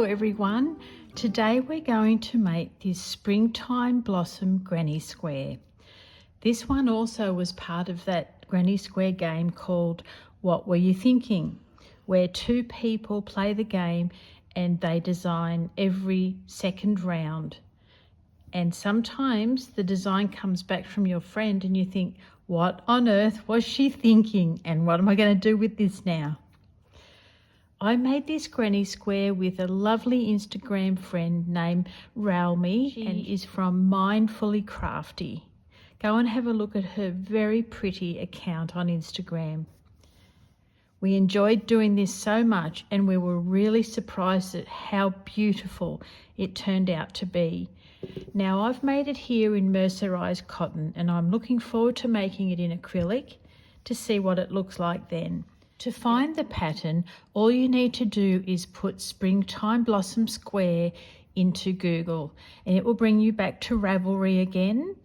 everyone. Today we're going to make this Springtime Blossom Granny Square. This one also was part of that Granny Square game called What Were You Thinking?, where two people play the game and they design every second round. And sometimes the design comes back from your friend and you think, what on earth was she thinking? And what am I going to do with this now? I made this granny square with a lovely Instagram friend named Ravelry and is from Mindfully Crafty. Go and have a look at her very pretty account on Instagram. We enjoyed doing this so much and we were really surprised at how beautiful it turned out to be. Now I've made it here in mercerized cotton and I'm looking forward to making it in acrylic to see what it looks like then. To find the pattern, all you need to do is put Springtime Blossom Square into Google and it will bring you back to Ravelry again.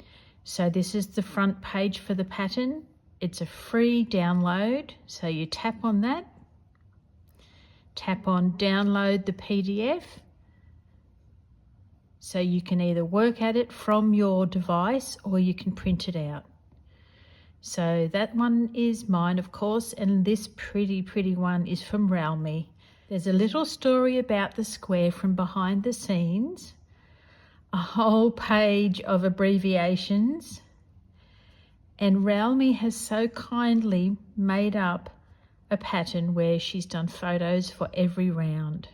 So this is the front page for the pattern. It's a free download, so you tap on that, tap on download the PDF, so you can either work at it from your device or you can print it out. So that one is mine, of course, and this pretty one is from Ravelry. There's a little story about the square from behind the scenes, a whole page of abbreviations, and Ravelry has so kindly made up a pattern where she's done photos for every round.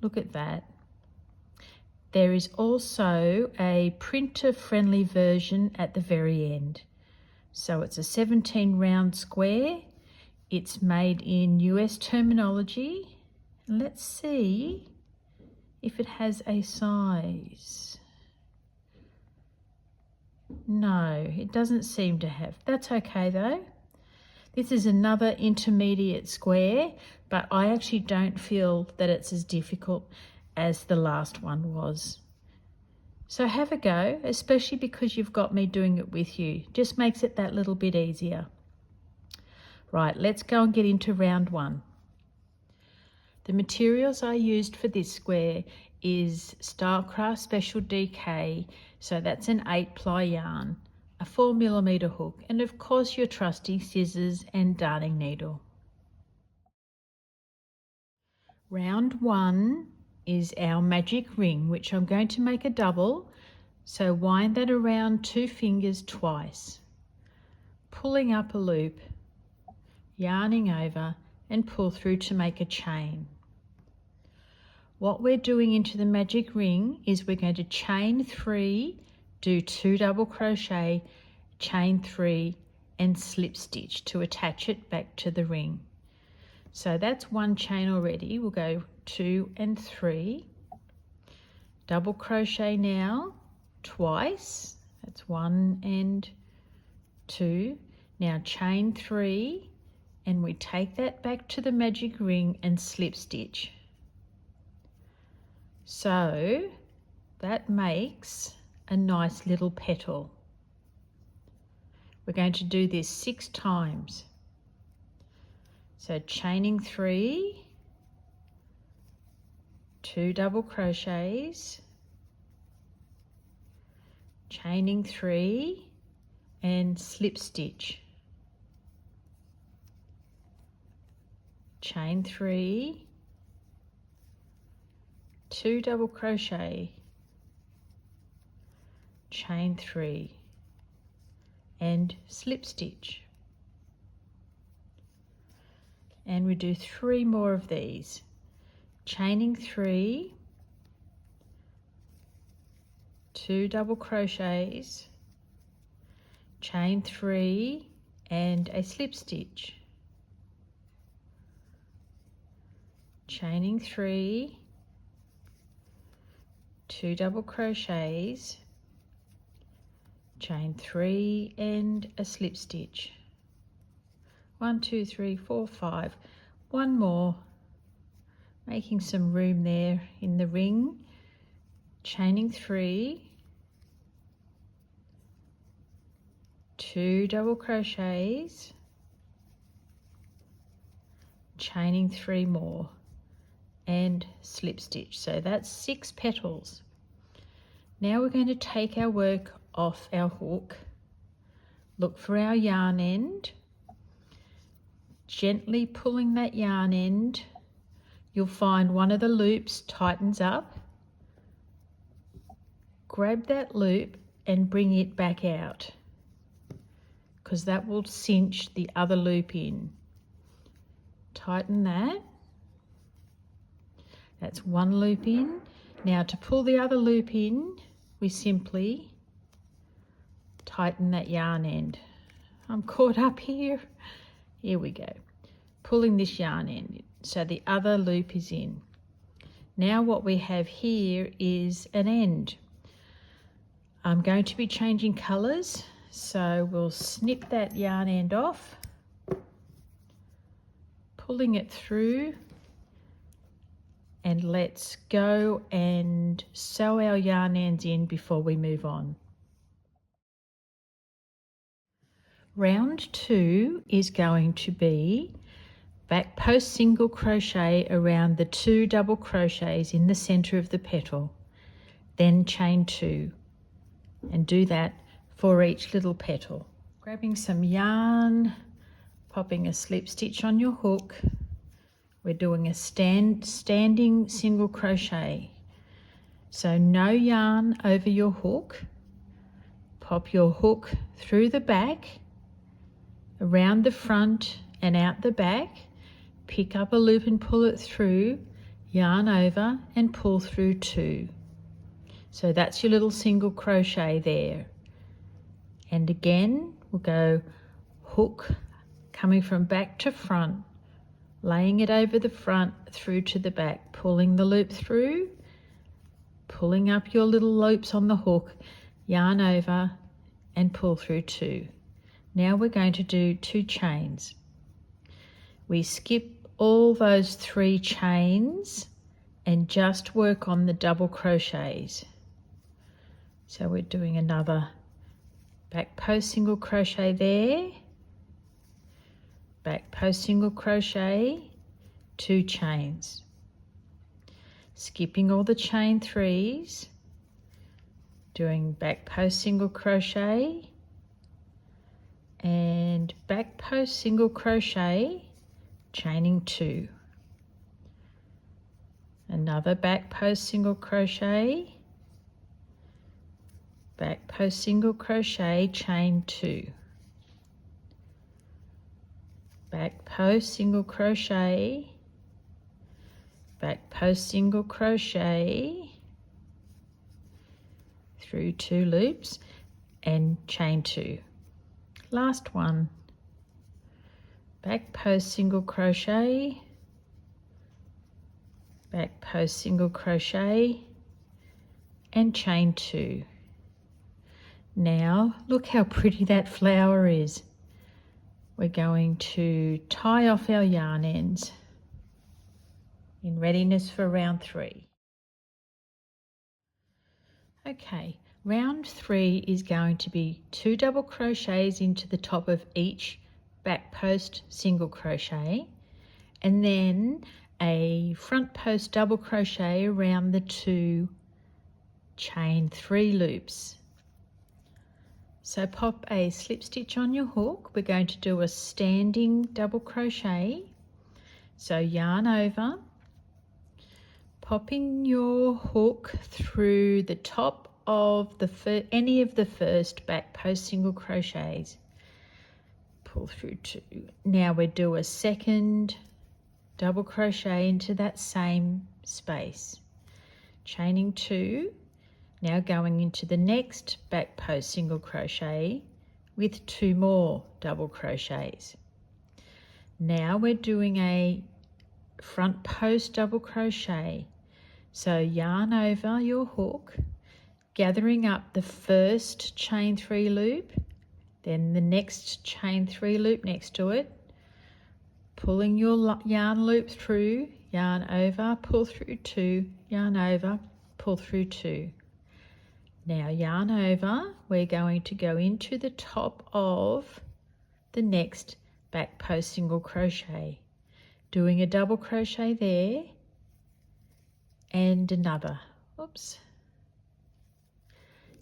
Look at that. There is also a printer-friendly version at the very end. So it's a 17 round square. It's made in US terminology. Let's see if it has a size. No, it doesn't seem to have. That's okay though. This is another intermediate square, but I actually don't feel that it's as difficult as the last one was. So have a go, especially because you've got me doing it with you. Just makes it that little bit easier. Right, let's go and get into round one. The materials I used for this square is Stylecraft Special DK, so that's an 8-ply yarn, a 4mm hook, and of course your trusty scissors and darning needle. Round one is our magic ring, which I'm going to make a double, so wind that around 2 fingers twice, pulling up a loop, yarning over and pull through to make a chain. What we're doing into the magic ring is we're going to chain 3, do 2 double crochet, chain 3 and slip stitch to attach it back to the ring. So that's one chain already. We'll go 2 and 3, double crochet now twice, that's 1 and 2, now chain 3 and we take that back to the magic ring and slip stitch. So that makes a nice little petal. We're going to do this 6 times. So chaining 3, 2 double crochets, chaining 3 and slip stitch, chain 3, 2 double crochet, chain 3 and slip stitch. And we do 3 more of these, chaining 3, 2 double crochets, chain 3 and a slip stitch, chaining 3, 2 double crochets, chain 3 and a slip stitch. 1, 2, 3, 4, 5. One more, making some room there in the ring, chaining 3, 2 double crochets, chaining 3 more, and slip stitch. So that's 6 petals. Now we're going to take our work off our hook, look for our yarn end, gently pulling that yarn end. You'll find one of the loops tightens up. Grab that loop and bring it back out, because that will cinch the other loop in. Tighten that. That's one loop in. Now to pull the other loop in, we simply tighten that yarn end. I'm caught up here. Here we go. Pulling this yarn end so the other loop is in. Now what we have here is an end. I'm going to be changing colours, so we'll snip that yarn end off, pulling it through, and let's go and sew our yarn ends in before we move on. Round 2 is going to be back post single crochet around the 2 double crochets in the center of the petal, then chain 2, and do that for each little petal. Grabbing some yarn, popping a slip stitch on your hook. We're doing a standing single crochet. So no yarn over your hook. Pop your hook through the back, around the front and out the back. Pick up a loop and pull it through, yarn over and pull through 2. So that's your little single crochet there. And again, we'll go hook coming from back to front, laying it over the front through to the back, pulling the loop through, pulling up your little loops on the hook, yarn over and pull through 2. Now we're going to do 2 chains. We skip all those 3 chains and just work on the double crochets. So we're doing another back post single crochet there, back post single crochet, 2 chains, skipping all the chain 3s, doing back post single crochet and back post single crochet, chaining 2, another back post single crochet, back post single crochet, chain 2, back post single crochet, back post single crochet through 2 loops and chain 2. Last one, back post single crochet, back post single crochet and chain 2. Now look how pretty that flower is. We're going to tie off our yarn ends in readiness for round 3. Okay, round 3 is going to be 2 double crochets into the top of each back post single crochet, and then a front post double crochet around the 2 chain 3 loops. So pop a slip stitch on your hook. We're going to do a standing double crochet. So yarn over, popping your hook through the top of any of the first back post single crochets, pull through 2. Now we do a second double crochet into that same space, chaining 2. Now going into the next back post single crochet with 2 more double crochets. Now we're doing a front post double crochet. So yarn over your hook, gathering up the first chain 3 loop, then the next chain 3 loop next to it, pulling your yarn loop through, yarn over, pull through 2, yarn over, pull through 2. Now yarn over, we're going to go into the top of the next back post single crochet, doing a double crochet there, and another. Oops.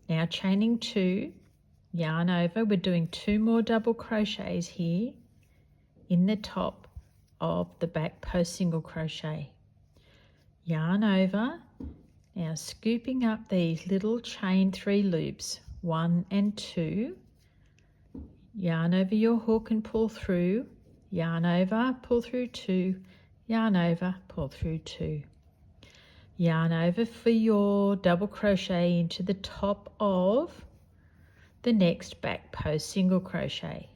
Now chaining 2, yarn over. We're doing 2 more double crochets here in the top of the back post single crochet. Yarn over. Now scooping up these little chain 3 loops, 1 and 2. Yarn over your hook and pull through. Yarn over, pull through 2. Yarn over, pull through 2. Yarn over for your double crochet into the top of the next back post single crochet.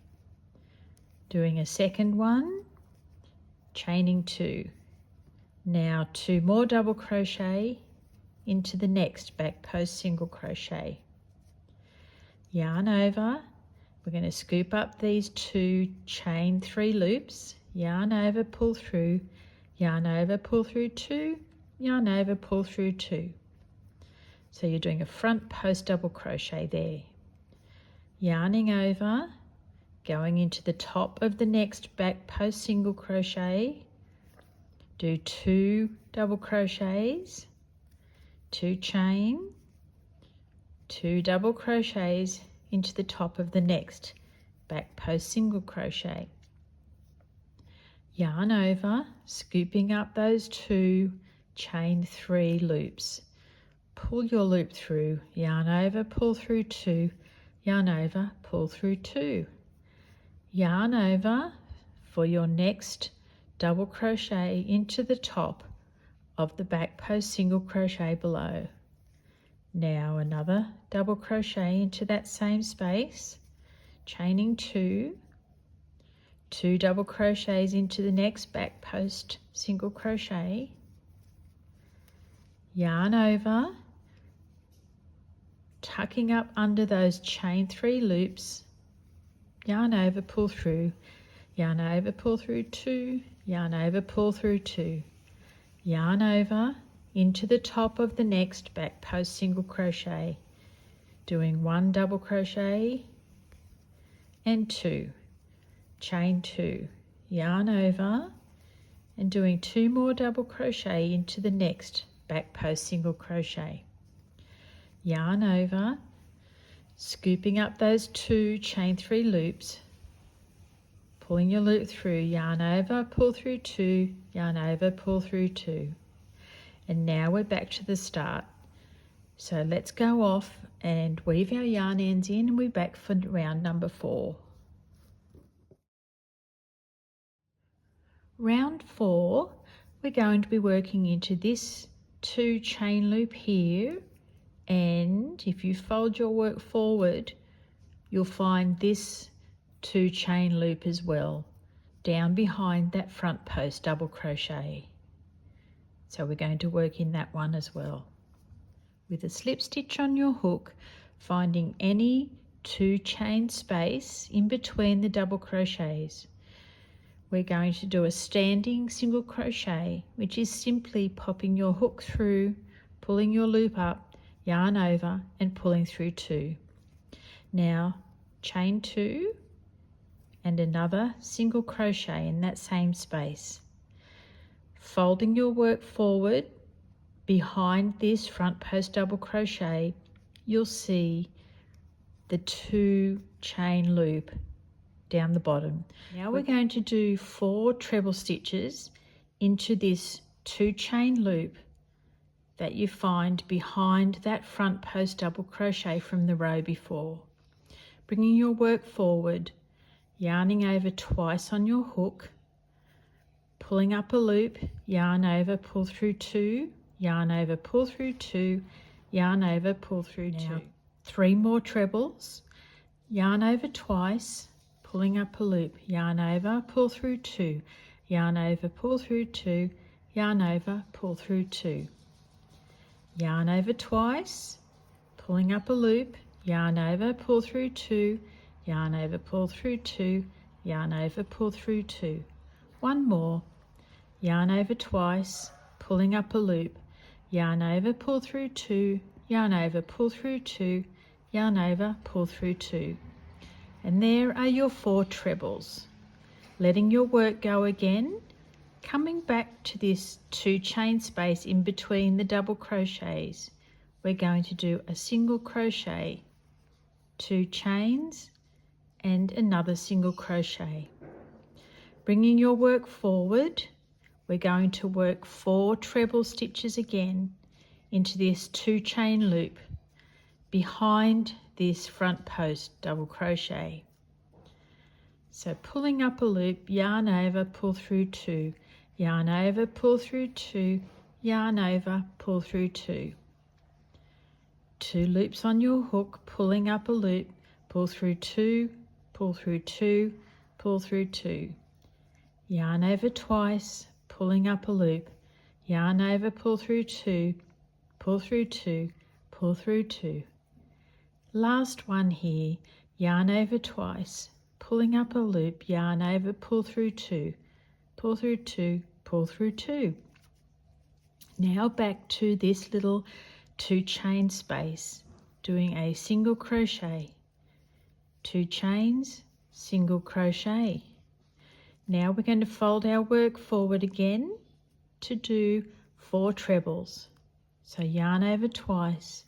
Doing a second one, chaining 2. Now 2 more double crochet into the next back post single crochet. Yarn over. We're going to scoop up these 2 chain 3 loops. Yarn over, pull through. Yarn over, pull through 2. Yarn over, pull through 2. So you're doing a front post double crochet there. Yarning over, going into the top of the next back post single crochet. Do 2 double crochets, 2 chain, 2 double crochets into the top of the next back post single crochet. Yarn over, scooping up those 2 chain 3 loops. Pull your loop through, yarn over, pull through 2, yarn over, pull through 2. Yarn over for your next double crochet into the top of the back post single crochet below. Now another double crochet into that same space, chaining 2, 2 double crochets into the next back post single crochet, yarn over, tucking up under those chain 3 loops, yarn over, pull through, yarn over, pull through 2, yarn over, pull through 2, yarn over into the top of the next back post single crochet, doing 1 double crochet and 2, chain 2, yarn over and doing 2 more double crochet into the next back post single crochet. Yarn over, scooping up those 2 chain 3 loops, pulling your loop through, yarn over, pull through 2, yarn over, pull through 2. And now we're back to the start. So let's go off and weave our yarn ends in, and we're back for round number 4. Round 4, we're going to be working into this 2 chain loop here, and if you fold your work forward, you'll find this 2 chain loop as well, down behind that front post double crochet. So we're going to work in that one as well. With a slip stitch on your hook, finding any 2 chain space in between the double crochets. We're going to do a standing single crochet, which is simply popping your hook through, pulling your loop up, yarn over and pulling through 2. Now chain 2 and another single crochet in that same space. Folding your work forward, behind this front post double crochet, you'll see the 2 chain loop down the bottom. Now we're going to do 4 treble stitches into this 2 chain loop that you find behind that front post double crochet from the row before. Bringing your work forward, yarning over twice on your hook, pulling up a loop, yarn over, pull through 2, yarn over, pull through 2, yarn over, pull through 2. 3 more trebles, yarn over twice, pulling up a loop, yarn over, pull through 2, yarn over, pull through 2, yarn over, pull through 2. Yarn over twice, pulling up a loop, yarn over, pull through 2, yarn over, pull through 2, yarn over, pull through 2. 1 more, yarn over twice, pulling up a loop, yarn over, pull through 2, yarn over, pull through 2, yarn over, pull through 2. And there are your 4 trebles. Letting your work go again, Coming back to this 2 chain space in between the double crochets, we're going to do a single crochet, 2 chains and another single crochet. Bringing your work forward, we're going to work 4 treble stitches again into this 2 chain loop behind this front post double crochet. So pulling up a loop, yarn over, pull through 2, yarn over, pull through 2, yarn over, pull through 2. 2 loops on your hook, pulling up a loop, pull through 2, pull through 2, pull through 2. Yarn over twice, pulling up a loop, yarn over, pull through 2, pull through 2, pull through 2. Last one here, yarn over twice, pulling up a loop, yarn over, pull through 2, pull through 2, pull through 2. Now back to this little 2 chain space, doing a single crochet, 2 chains, single crochet. Now we're going to fold our work forward again to do 4 trebles. So yarn over twice,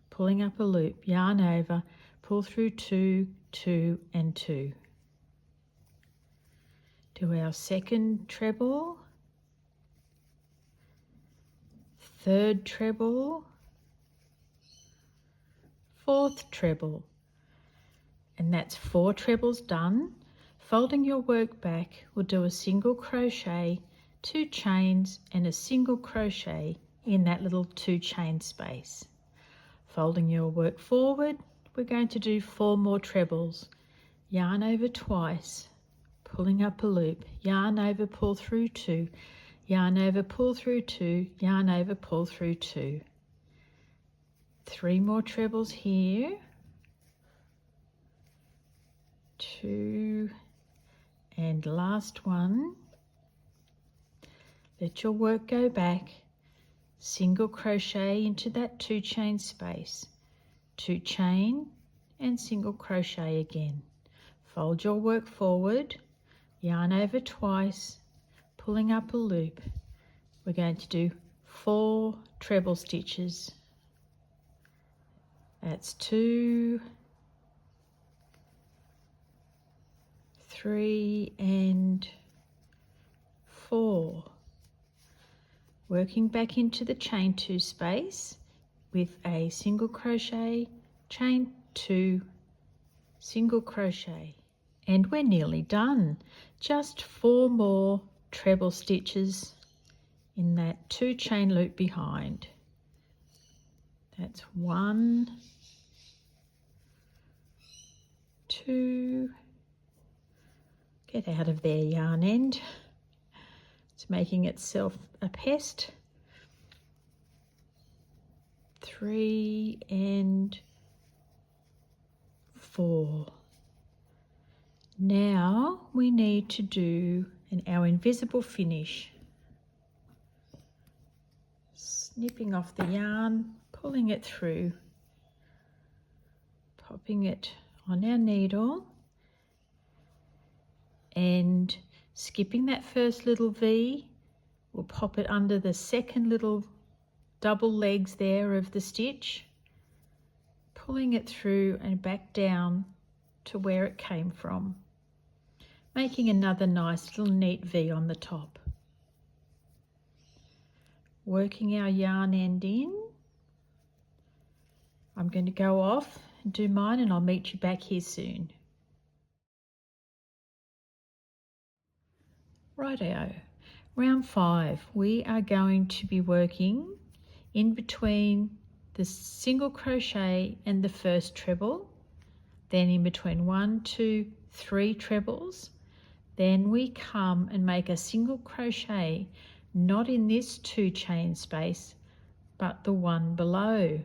pulling up a loop, yarn over, pull through 2, 2 and 2. Do our second treble, third treble, fourth treble, and that's 4 trebles done. Folding your work back, we'll do a single crochet, 2 chains and a single crochet in that little 2 chain space. Folding your work forward, we're going to do 4 more trebles. Yarn over twice, pulling up a loop, yarn over, pull through 2, yarn over, pull through 2, yarn over, pull through 2. 3 more trebles here, 2, and last one. Let your work go back, single crochet into that 2 chain space, 2 chain and single crochet again. Fold your work forward, yarn over twice, pulling up a loop. We're going to do 4 treble stitches. That's 2, 3 and 4. Working back into the chain 2 space with a single crochet, chain 2, single crochet, and we're nearly done. Just 4 more treble stitches in that 2 chain loop behind. That's 1, 2, get out of there yarn end, it's making itself a pest, 3 and 4. Now we need to do our invisible finish. Snipping off the yarn, pulling it through, popping it on our needle and skipping that first little V, we'll pop it under the second little double legs there of the stitch, pulling it through and back down to where it came from, making another nice little neat V on the top. Working our yarn end in. I'm going to go off and do mine and I'll meet you back here soon. Righto, round 5, we are going to be working in between the single crochet and the first treble, then in between 1, 2, 3 trebles, then we come and make a single crochet, not in this 2 chain space, but the one below,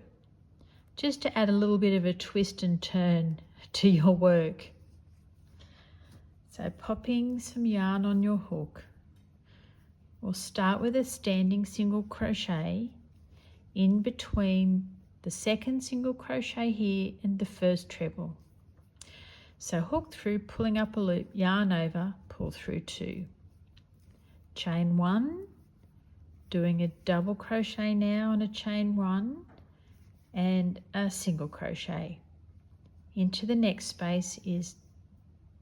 just to add a little bit of a twist and turn to your work. So popping some yarn on your hook, we'll start with a standing single crochet in between the second single crochet here and the first treble. So hook through, pulling up a loop, yarn over, pull through 2. chain 1, doing a double crochet now and a chain 1 and a single crochet. Into the next space is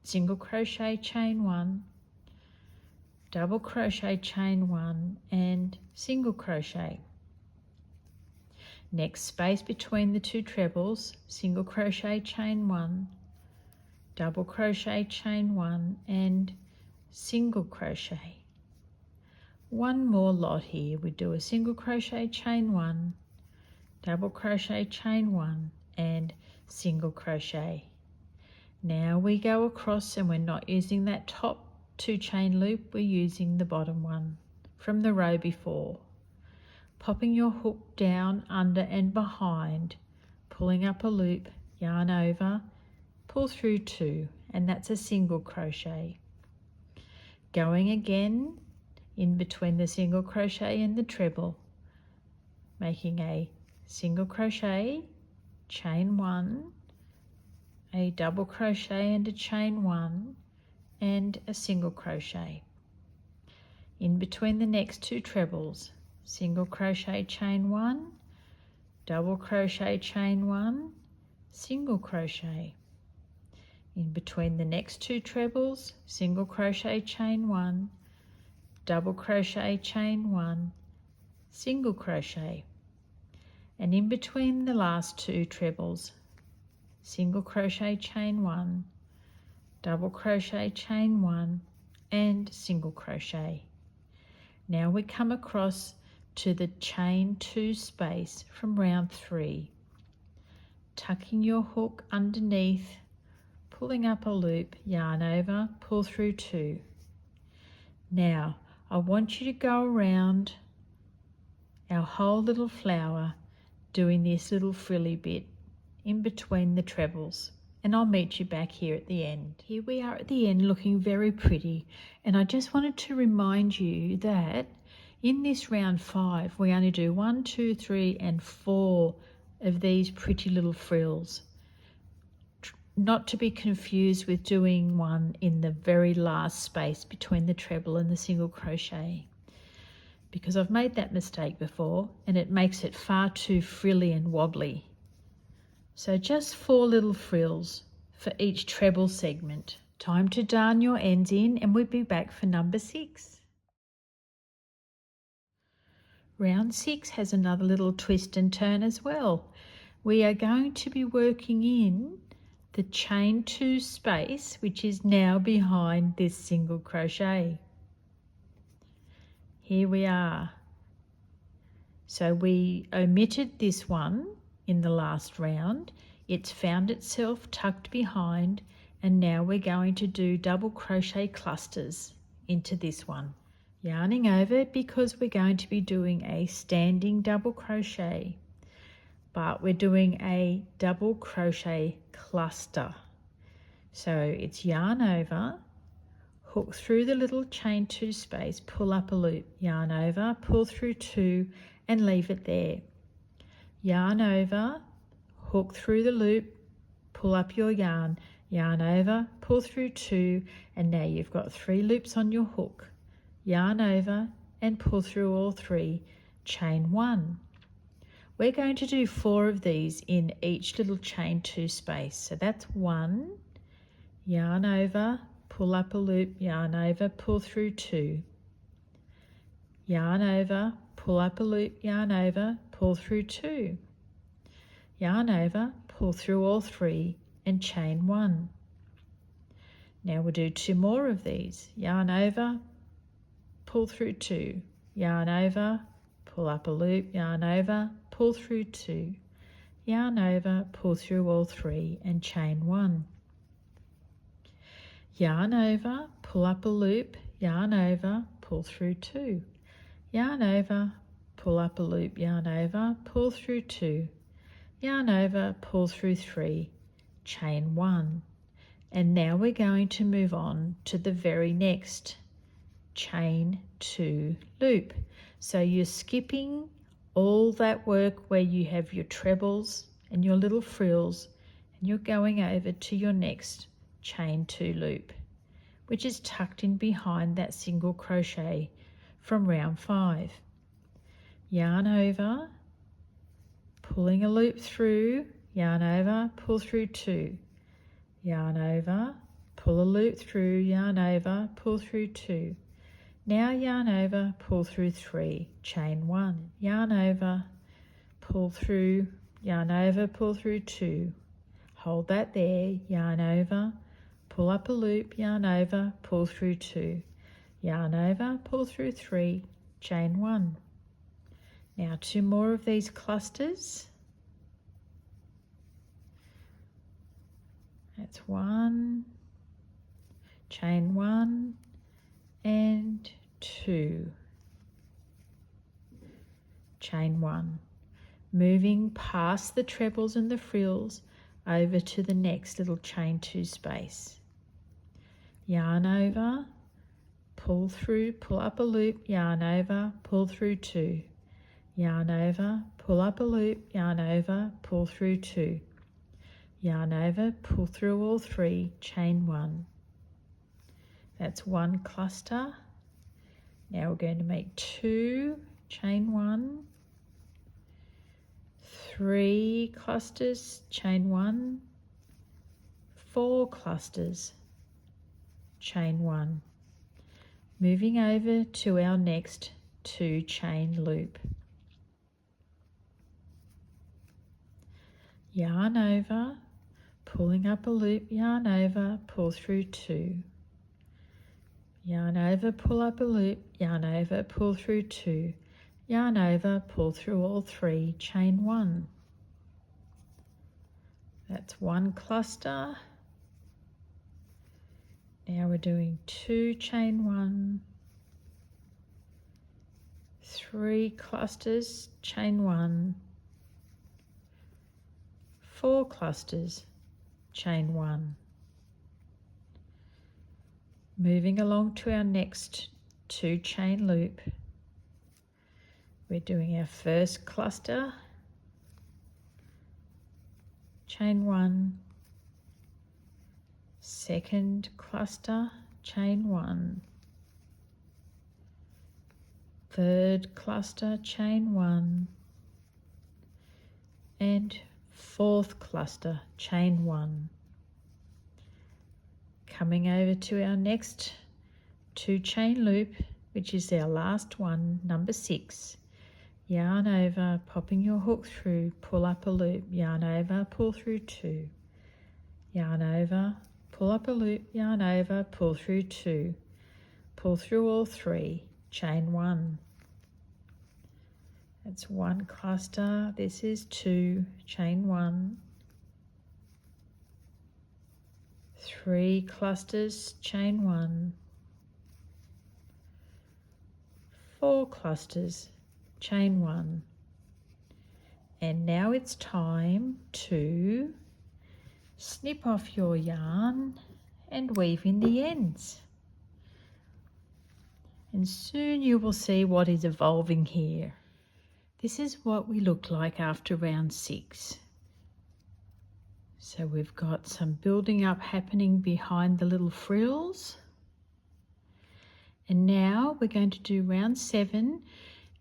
single crochet, chain 1, double crochet, chain 1 and single crochet. Next space between the two trebles, single crochet, chain 1, double crochet, chain 1 and single crochet. One more lot here. We do a single crochet, chain 1, double crochet, chain 1 and single crochet. Now we go across and we're not using that top 2 chain loop, we're using the bottom one from the row before. Popping your hook down, under and behind, pulling up a loop, yarn over, pull through 2 and that's a single crochet. Going again in between the single crochet and the treble, making a single crochet, chain 1, a double crochet and a chain 1 and a single crochet. In between the next 2 trebles, single crochet, chain 1, double crochet, chain 1, single crochet. In between the next 2 trebles, single crochet, chain 1, double crochet, chain 1, single crochet. And in between the last 2 trebles, single crochet, chain 1, double crochet, chain 1 and single crochet. Now we come across to the chain 2 space from round 3, tucking your hook underneath, pulling up a loop, yarn over, pull through 2. Now I want you to go around our whole little flower doing this little frilly bit in between the trebles, and I'll meet you back here at the end. Here we are at the end, looking very pretty, and I just wanted to remind you that in this round 5 we only do 1, 2, 3 and 4 of these pretty little frills, not to be confused with doing one in the very last space between the treble and the single crochet, because I've made that mistake before and it makes it far too frilly and wobbly. So just 4 little frills for each treble segment. Time to darn your ends in and we'll be back for number 6. Round 6 has another little twist and turn as well. We are going to be working in the chain 2 space, which is now behind this single crochet. Here we are. So we omitted this one in the last round. It's found itself tucked behind, and now we're going to do double crochet clusters into this one. Yarning over because we're going to be doing a standing double crochet, but we're doing a double crochet cluster. So it's yarn over, hook through the little chain 2 space, pull up a loop, yarn over, pull through 2 and leave it there. Yarn over, hook through the loop, pull up your yarn, yarn over, pull through 2 and now you've got 3 loops on your hook. Yarn over and pull through all 3, chain 1. We're going to do 4 of these in each little chain 2 space. So that's 1, yarn over, pull up a loop, yarn over, pull through 2, yarn over, pull up a loop, yarn over, pull through 2, yarn over, pull through all 3 and chain 1. Now we'll do 2 more of these. Yarn over, pull through 2, yarn over, pull up a loop, yarn over, pull through 2, yarn over, pull through all 3 and chain 1. Yarn over, pull up a loop, yarn over, pull through 2, yarn over, pull up a loop, yarn over, pull through 2, yarn over, pull through 3, chain 1. And now we're going to move on to the very next chain 2 loop. So you're skipping all that work where you have your trebles and your little frills, and you're going over to your next chain 2 loop, which is tucked in behind that single crochet from round 5. Yarn over, pulling a loop through, yarn over, pull through 2, yarn over, pull a loop through, yarn over, pull through 2. Now yarn over, pull through 3, chain 1, yarn over, pull through, yarn over, pull through 2. Hold that there, yarn over, pull up a loop, yarn over, pull through 2, yarn over, pull through 3, chain 1. Now 2 more of these clusters. That's 1, chain 1 and 2, chain 1. Moving past the trebles and the frills over to the next little chain 2 space. Yarn over, pull through, pull up a loop, yarn over, pull through 2. Yarn over, pull up a loop, yarn over, pull through 2. Yarn over, pull through all 3, chain 1. That's 1 cluster. Now we're going to make 2, chain 1, 3 clusters, chain 1, 4 clusters, chain 1. Moving over to our next 2 chain loop. Yarn over, pulling up a loop, yarn over, pull through 2. Yarn over, pull up a loop, yarn over, pull through 2. Yarn over, pull through all 3, chain 1. That's 1 cluster. Now we're doing 2 chain 1, 3 clusters, chain 1, 4 clusters, chain 1. Moving along to our next 2 chain loop. We're doing our first cluster, chain 1, second cluster, chain 1, third cluster, chain 1, and fourth cluster, chain 1. Coming over to our next 2 chain loop, which is our last one, number 6. Yarn over, popping your hook through, pull up a loop, yarn over, pull through 2. Yarn over, pull up a loop, yarn over, pull through 2. Pull through all 3, chain 1. That's 1 cluster, this is 2, chain 1. 3 clusters, chain 1. 4 clusters, chain 1. And now it's time to snip off your yarn and weave in the ends. And soon you will see what is evolving here. This is what we look like after round 6. So we've got some building up happening behind the little frills. And now we're going to do round 7,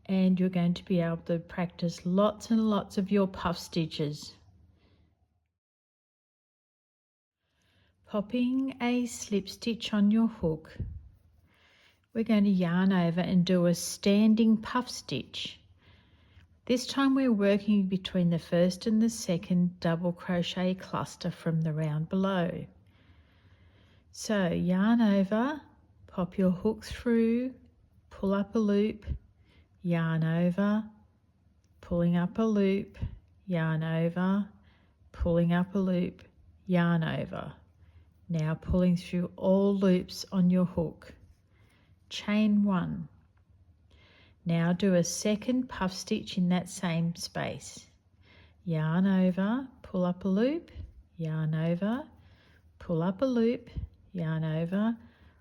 and you're going to be able to practice lots and lots of your puff stitches. Popping a slip stitch on your hook, we're going to yarn over and do a standing puff stitch. This time we're working between the first and the second double crochet cluster from the round below. So yarn over, pop your hook through, pull up a loop, yarn over, pulling up a loop, yarn over, pulling up a loop, yarn over. Now pulling through all loops on your hook. Chain 1. Now do a second puff stitch in that same space. Yarn over, pull up a loop, yarn over, pull up a loop, yarn over,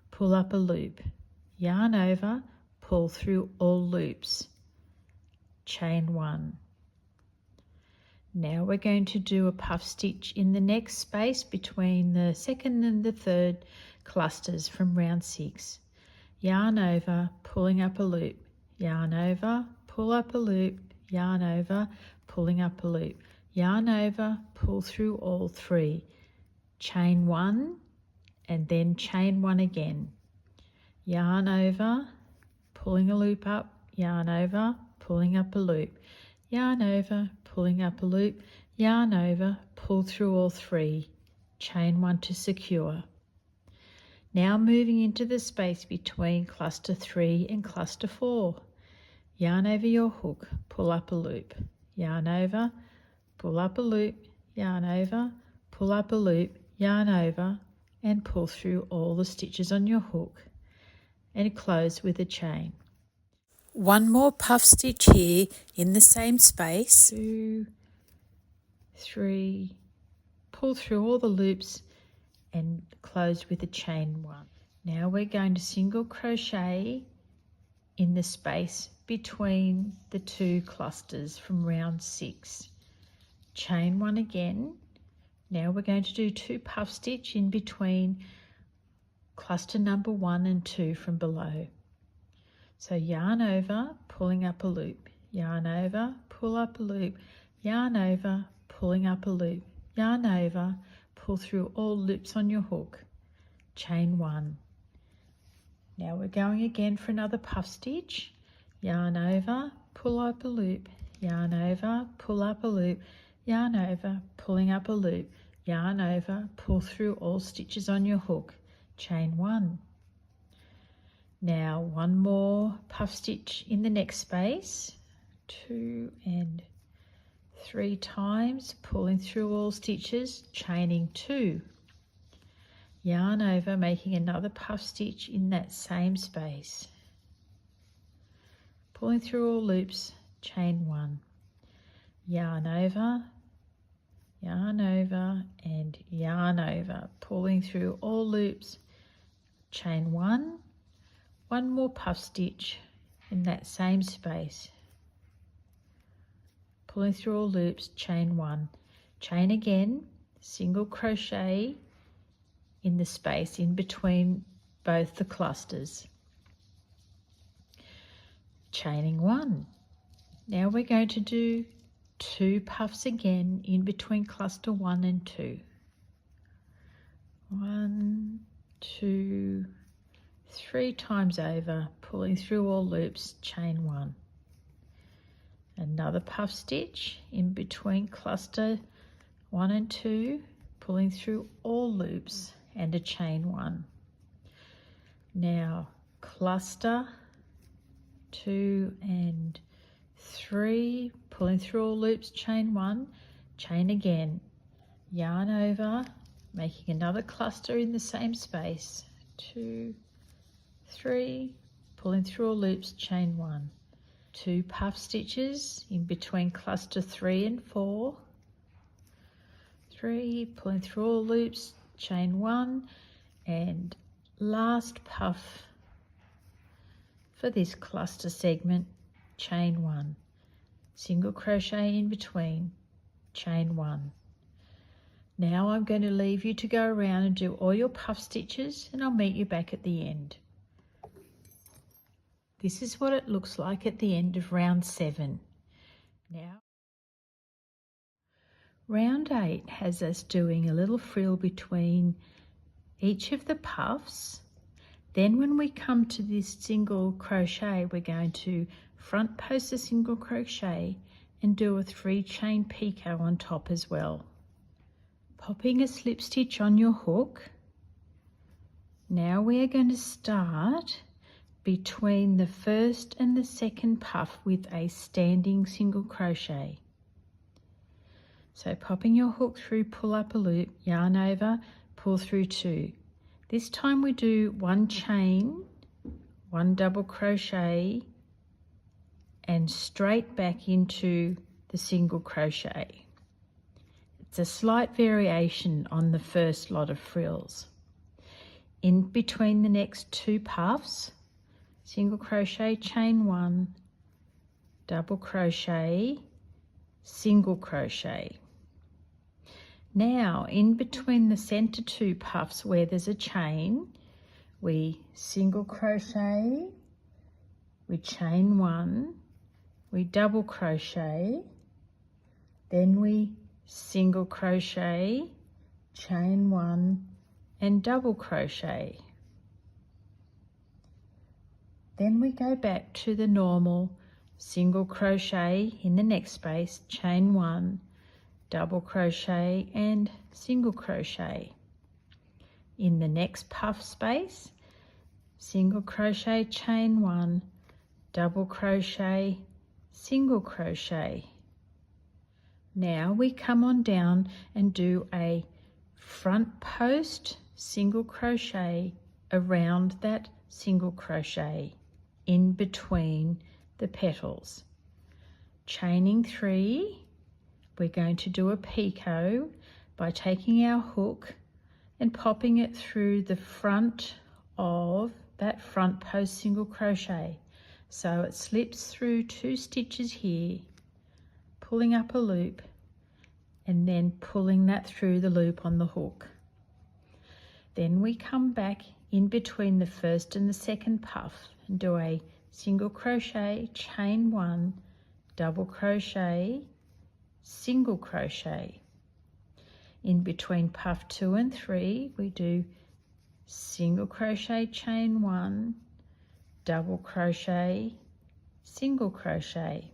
pull up a loop, yarn over, pull through all loops. Chain 1. Now we're going to do a puff stitch in the next space between the second and the third clusters from round 6. yarn over, pulling up a loop, yarn over, pull up a loop, yarn over, pulling up a loop, yarn over, pull through all 3, chain 1 and then chain 1 again, yarn over, pulling a loop up, yarn over, pulling up a loop, yarn over, pulling up a loop, yarn over, pull through all 3, chain 1 to secure. Now moving into the space between cluster 3 and cluster 4. Yarn over your hook, pull up a loop, yarn over, pull up a loop, yarn over, pull up a loop, yarn over, and pull through all the stitches on your hook and close with a chain. One more puff stitch here in the same space. 2, 3, pull through all the loops and close with a chain 1. Now we're going to single crochet in the space between the 2 clusters from round 6. Chain 1 again. Now we're going to do 2 puff stitch in between cluster number 1 and 2 from below. So yarn over, pulling up a loop, yarn over, pull up a loop, yarn over, pulling up a loop, yarn over, pull through all loops on your hook, chain 1. Now we're going again for another puff stitch, yarn over, pull up a loop, yarn over, pull up a loop, yarn over, pulling up a loop, yarn over, pull through all stitches on your hook, chain 1. Now one more puff stitch in the next space, 2 and 3 times, pulling through all stitches, chaining 2, yarn over, making another puff stitch in that same space, pulling through all loops, chain 1, yarn over, and yarn over, pulling through all loops, chain 1, one more puff stitch in that same space, pulling through all loops, chain 1, chain again, single crochet in the space in between both the clusters, chaining 1. Now we're going to do 2 puffs again in between cluster 1 and 2. 1, 2, 3 times over, pulling through all loops, chain 1. Another puff stitch in between cluster 1 and 2, pulling through all loops and a chain 1. Now cluster 2 and 3, pulling through all loops, chain 1, chain again, yarn over, making another cluster in the same space, 2, 3, pulling through all loops, chain 1. 2 puff stitches in between cluster 3 and 4, 3, pulling through all loops, chain 1, and last puff for this cluster segment, chain 1, single crochet in between, chain 1. Now I'm going to leave you to go around and do all your puff stitches, and I'll meet you back at the end. This is what it looks like at the end of round 7. Now, round 8 has us doing a little frill between each of the puffs. Then when we come to this single crochet, we're going to front post a single crochet and do a 3 chain picot on top as well. Popping a slip stitch on your hook. Now we are going to start between the first and the second puff with a standing single crochet. So popping your hook through, pull up a loop, yarn over, pull through 2. This time we do 1 chain, 1 double crochet, and straight back into the single crochet. It's a slight variation on the first lot of frills. In between the next 2 puffs, single crochet, chain 1, double crochet, single crochet. Now in between the center 2 puffs where there's a chain, we single crochet, we chain 1, we double crochet, then we single crochet, chain 1 and double crochet. Then we go back to the normal single crochet in the next space, chain 1, double crochet and single crochet. In the next puff space, single crochet, chain 1, double crochet, single crochet. Now we come on down and do a front post single crochet around that single crochet in between the petals. Chaining 3, we're going to do a picot by taking our hook and popping it through the front of that front post single crochet. So it slips through 2 stitches here, pulling up a loop and then pulling that through the loop on the hook. Then we come back in between the first and the second puff and do a single crochet, chain 1, double crochet, single crochet. In between puff 2 and 3 we do single crochet, chain 1, double crochet, single crochet.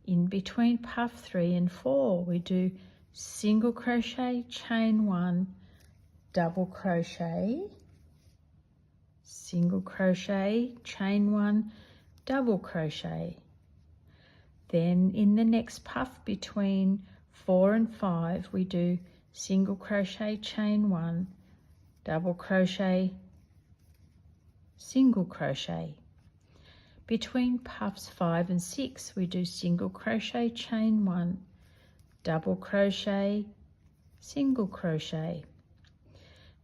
In between puff 3 and 4 we do single crochet, chain 1, double crochet, single crochet, chain 1, double crochet. Then in the next puff between 4 and 5 we do single crochet, chain 1, double crochet, single crochet. Between puffs 5 and 6 we do single crochet, chain 1, double crochet, single crochet.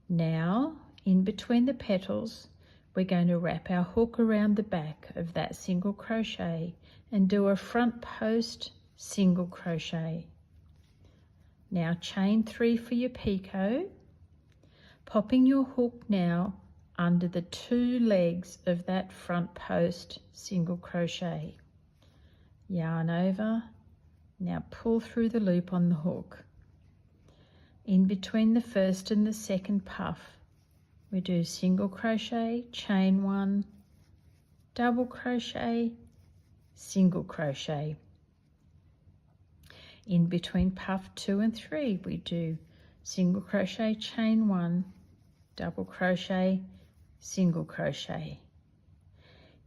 Now in between the petals we're going to wrap our hook around the back of that single crochet and do a front post single crochet. Now chain 3 for your picot, popping your hook now under the 2 legs of that front post single crochet. Yarn over, now pull through the loop on the hook. In between the first and the second puff we do single crochet, chain 1, double crochet, single crochet. In between puff 2 and 3 we do single crochet, chain 1, double crochet, single crochet.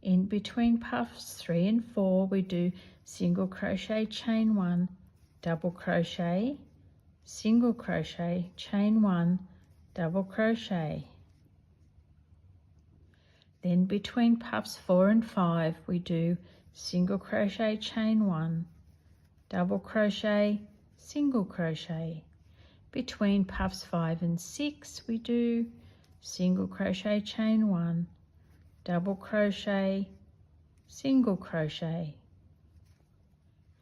In between puffs 3 and 4 we do single crochet, chain 1, double crochet, single crochet, chain 1, double crochet. Then between puffs 4 and 5 we do single crochet, chain 1, double crochet, single crochet. Between puffs 5 and 6 we do single crochet, chain 1, double crochet, single crochet.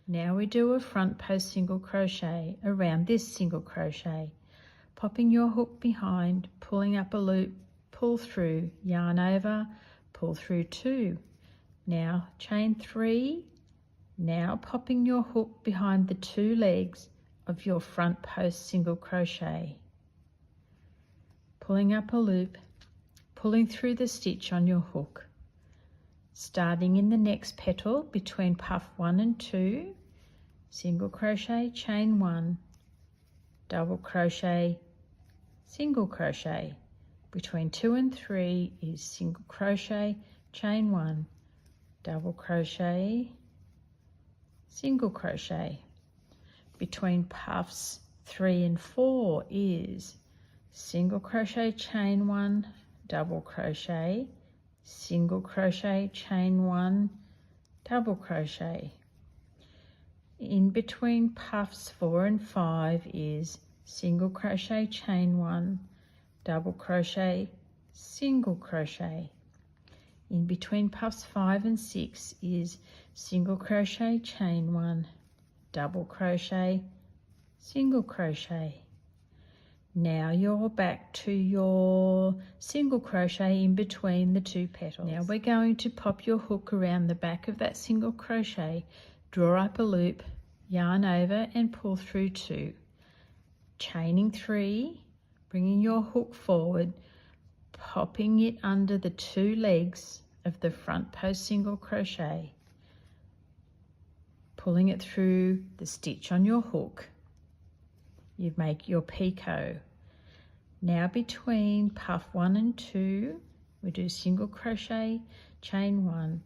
Now we do a front post single crochet around this single crochet, popping your hook behind, pulling up a loop, pull through, yarn over, pull through 2. Now chain 3, now popping your hook behind the 2 legs of your front post single crochet, pulling up a loop, pulling through the stitch on your hook. Starting in the next petal between puff 1 and 2, single crochet, chain 1, double crochet, single crochet. Between 2 and 3 is single crochet, chain 1, double crochet, single crochet. Between puffs 3 and 4 is single crochet, chain 1, double crochet, single crochet, chain 1, double crochet. In between puffs 4 and 5 is single crochet, chain 1, double crochet, single crochet. In between puffs 5 and 6 is single crochet, chain 1, double crochet, single crochet. Now you're back to your single crochet in between the two petals. Now we're going to pop your hook around the back of that single crochet, draw up a loop, yarn over and pull through 2, chaining 3, bringing your hook forward, popping it under the 2 legs of the front post single crochet, pulling it through the stitch on your hook. You make your picot. Now between puff 1 and 2, we do single crochet, chain 1,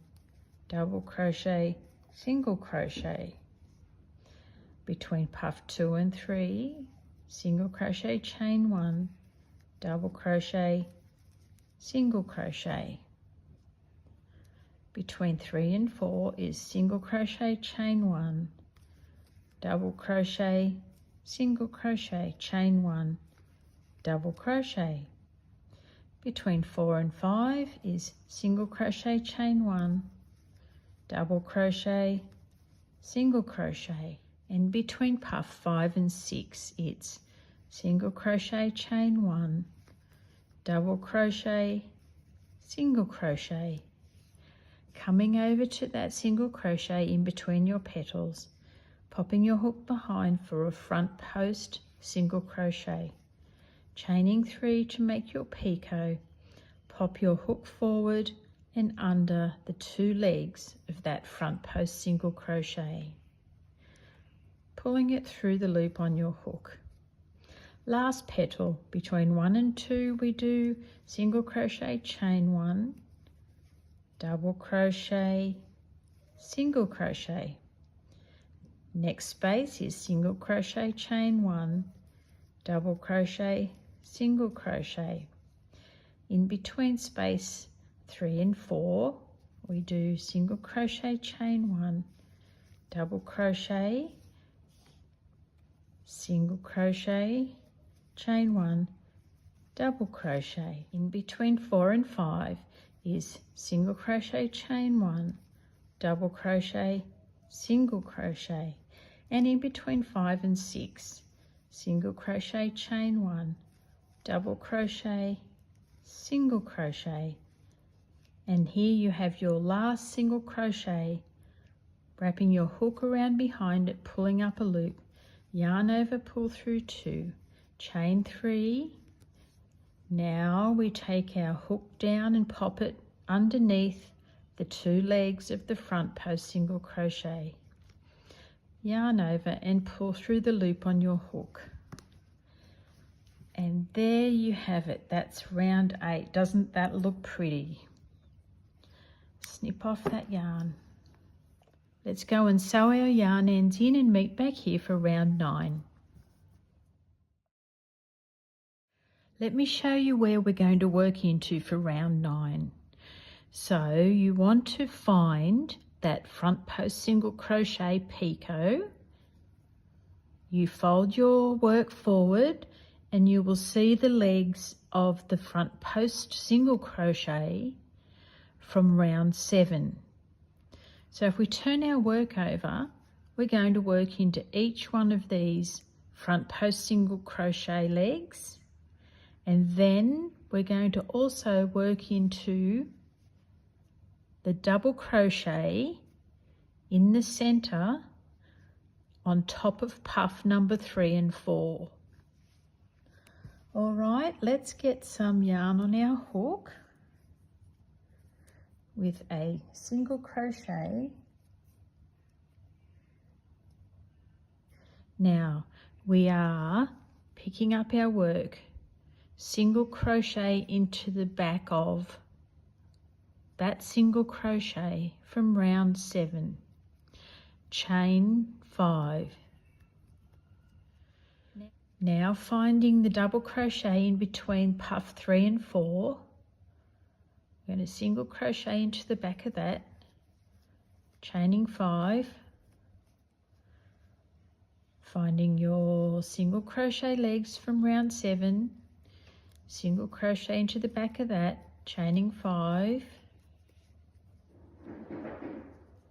double crochet, single crochet. Between puff 2 and 3, single crochet, chain 1, double crochet, single crochet. Between 3 and 4 is single crochet, chain 1, double crochet, single crochet, chain 1, double crochet. Between 4 and 5 is single crochet, chain 1, double crochet, single crochet. And between puff 5 and 6 it's single crochet, chain 1, double crochet, single crochet. Coming over to that single crochet in between your petals, popping your hook behind for a front post single crochet, chaining 3 to make your picot, pop your hook forward and under the 2 legs of that front post single crochet, pulling it through the loop on your hook. Last petal, between 1 and 2 we do single crochet, chain 1, double crochet, single crochet. Next space is single crochet, chain 1, double crochet, single crochet. In between space 3 and 4 we do single crochet, chain 1, double crochet, single crochet, chain 1, double crochet. In between 4 and 5 is single crochet, chain 1, double crochet, single crochet. And in between 5 and 6, single crochet, chain 1, double crochet, single crochet. And here you have your last single crochet, wrapping your hook around behind it, pulling up a loop, yarn over, pull through 2, chain 3. Now we take our hook down and pop it underneath the 2 legs of the front post single crochet, yarn over and pull through the loop on your hook. And there you have it. That's round 8. Doesn't that look pretty? Snip off that yarn. Let's go and sew our yarn ends in and meet back here for round 9. Let me show you where we're going to work into for round 9. So you want to find that front post single crochet picot. You fold your work forward and you will see the legs of the front post single crochet from round 7. So if we turn our work over, we're going to work into each one of these front post single crochet legs, and then we're going to also work into the double crochet in the center on top of puff number 3 and 4. All right, let's get some yarn on our hook with a single crochet. Now we are picking up our work, single crochet into the back of that single crochet from round 7, chain 5. Now finding the double crochet in between puff 3 and 4, we're going to single crochet into the back of that, chaining 5, finding your single crochet legs from round 7, single crochet into the back of that, chaining 5,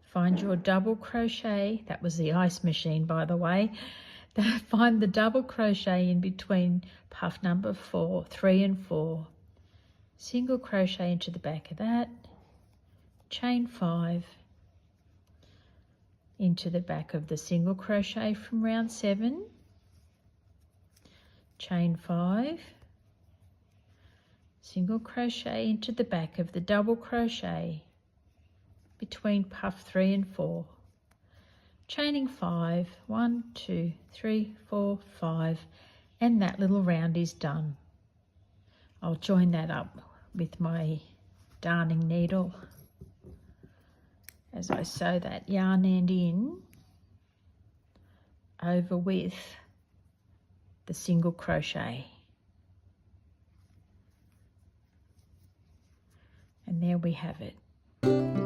find your double crochet, that was the ice machine by the way, find the double crochet in between puff number 4, 3 and 4, single crochet into the back of that, chain 5 into the back of the single crochet from round 7, chain 5, single crochet into the back of the double crochet between puff 3 and 4, chaining 5, 1, 2, 3, 4, 5, and that little round is done. I'll join that up with my darning needle as I sew that yarn end in over with the single crochet. And there we have it.